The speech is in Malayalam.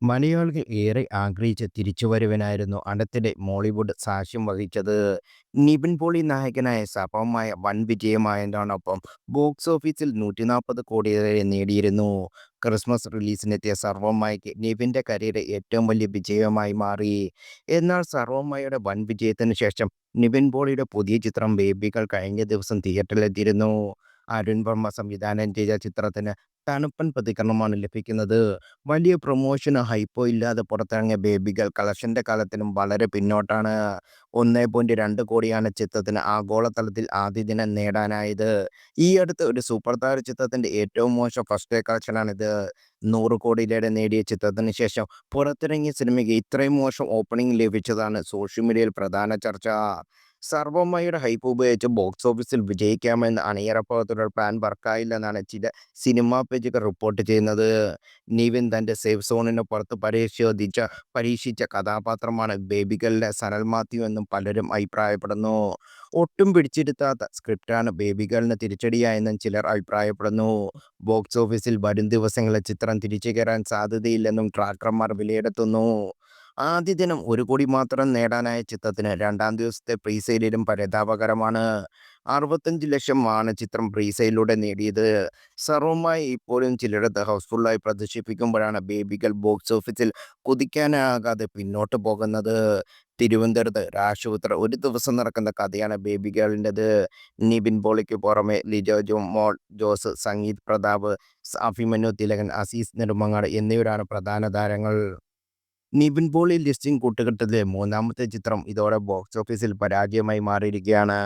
മലയാളികൾ ഏറെ ആഗ്രഹിച്ച തിരിച്ചുവരവിനായിരുന്നു അടുത്തിടെ മോളിവുഡ് സാക്ഷ്യം വഹിച്ചത്. നിവിൻ പോളി നായകനായ സഫലമായ വൻ വിജയമായതിനൊപ്പം ബോക്സ് ഓഫീസിൽ 140 കോടി വരെ നേടിയിരുന്നു. ക്രിസ്മസ് റിലീസിനെത്തിയ സർവ്വമായയ്ക്ക് നിവിൻ്റെ കരിയറിലെ ഏറ്റവും വലിയ വിജയമായി മാറി. എന്നാൽ സർവ്വമായയുടെ വൻ വിജയത്തിന് ശേഷം നിവിൻ പോളിയുടെ പുതിയ ചിത്രം ബേബികൾ കഴിഞ്ഞ ദിവസം തിയേറ്ററിലെത്തിയിരുന്നു. അരുൺ വർമ്മ സംവിധാനം ചെയ്ത ചിത്രത്തിന് തണുപ്പൻ പ്രതികരണമാണ് ലഭിക്കുന്നത്. വലിയ പ്രൊമോഷനോ ഹൈപ്പോ ഇല്ലാതെ പുറത്തിറങ്ങിയ ബേബികൾ കളക്ഷന്റെ കാലത്തിലും വളരെ പിന്നോട്ടാണ്. 1.2 കോടിയാണ് ചിത്രത്തിന് ആഗോളതലത്തിൽ ആദ്യ ദിനം നേടാനായത്. ഈ അടുത്ത് ഒരു സൂപ്പർ താര ചിത്രത്തിന്റെ ഏറ്റവും മോശം ഫസ്റ്റ് ഡേ കളക്ഷനാണിത്. 100 കോടിയിലേറെ നേടിയ ചിത്രത്തിന് ശേഷം പുറത്തിറങ്ങിയ സിനിമയ്ക്ക് ഇത്രയും മോശം ഓപ്പണിംഗ് ലഭിച്ചതാണ് സോഷ്യൽ മീഡിയയിൽ പ്രധാന ചർച്ച. സർവ്വമയുടെ ഹൈപ്പ് ഉപയോഗിച്ച് ബോക്സ് ഓഫീസിൽ വിജയിക്കാമെന്ന് അണിയറ പ്രവർത്തകരുടെ പ്ലാൻ വർക്കായില്ലെന്നാണ് ചില സിനിമാ പേജുകൾ റിപ്പോർട്ട് ചെയ്യുന്നത്. നിവിൻ തൻ്റെ സേഫ് സോണിന് പുറത്ത് പരീക്ഷിച്ച കഥാപാത്രമാണ് ബേബികളിലെ സനൽ മാത്യു എന്നും പലരും അഭിപ്രായപ്പെടുന്നു. ഒട്ടും പിടിച്ചിരുത്താത്ത സ്ക്രിപ്റ്റാണ് ബേബികളിന് തിരിച്ചടിയായെന്നും ചിലർ അഭിപ്രായപ്പെടുന്നു. ബോക്സ് ഓഫീസിൽ വരും ദിവസങ്ങളിൽ ചിത്രം തിരിച്ചു കയറാൻ സാധ്യതയില്ലെന്നും ട്രാക്കർമാർ വിലയിരുത്തുന്നു. ആദ്യ ദിനം 1 കോടി മാത്രം നേടാനായ ചിത്രത്തിന് രണ്ടാം ദിവസത്തെ പ്രീസെയിലും പരിതാപകരമാണ്. 65 ലക്ഷം ആണ് ചിത്രം പ്രീസെയിലൂടെ നേടിയത്. സർവ്വമായി ഇപ്പോഴും ചിലയിടത്ത് ഹൗസ്ഫുള്ളായി പ്രദർശിപ്പിക്കുമ്പോഴാണ് ബേബികൾ ബോക്സ് ഓഫീസിൽ കുതിക്കാനാകാതെ പിന്നോട്ട് പോകുന്നത്. തിരുവനന്തപുരത്ത് ഒരാശുപത്രി ഒരു ദിവസം നടക്കുന്ന കഥയാണ് ബേബിഗേളിൻ്റെത്. നിവിൻ പോളിക്ക് പുറമെ മോൾ ജോസ്, സംഗീത് പ്രതാപ്, അഭിമന്യു തിലകൻ, അസീസ് നെടുമങ്ങാട് എന്നിവരാണ് പ്രധാന താരങ്ങൾ. നിവിൻ പോളി ലിസ്റ്റിംഗ് കൂട്ടുകെട്ടിലെ മൂന്നാമത്തെ ചിത്രം ഇതോടെ ബോക്സ് ഓഫീസിൽ പരാജയമായി മാറിയിരിക്കുകയാണ്.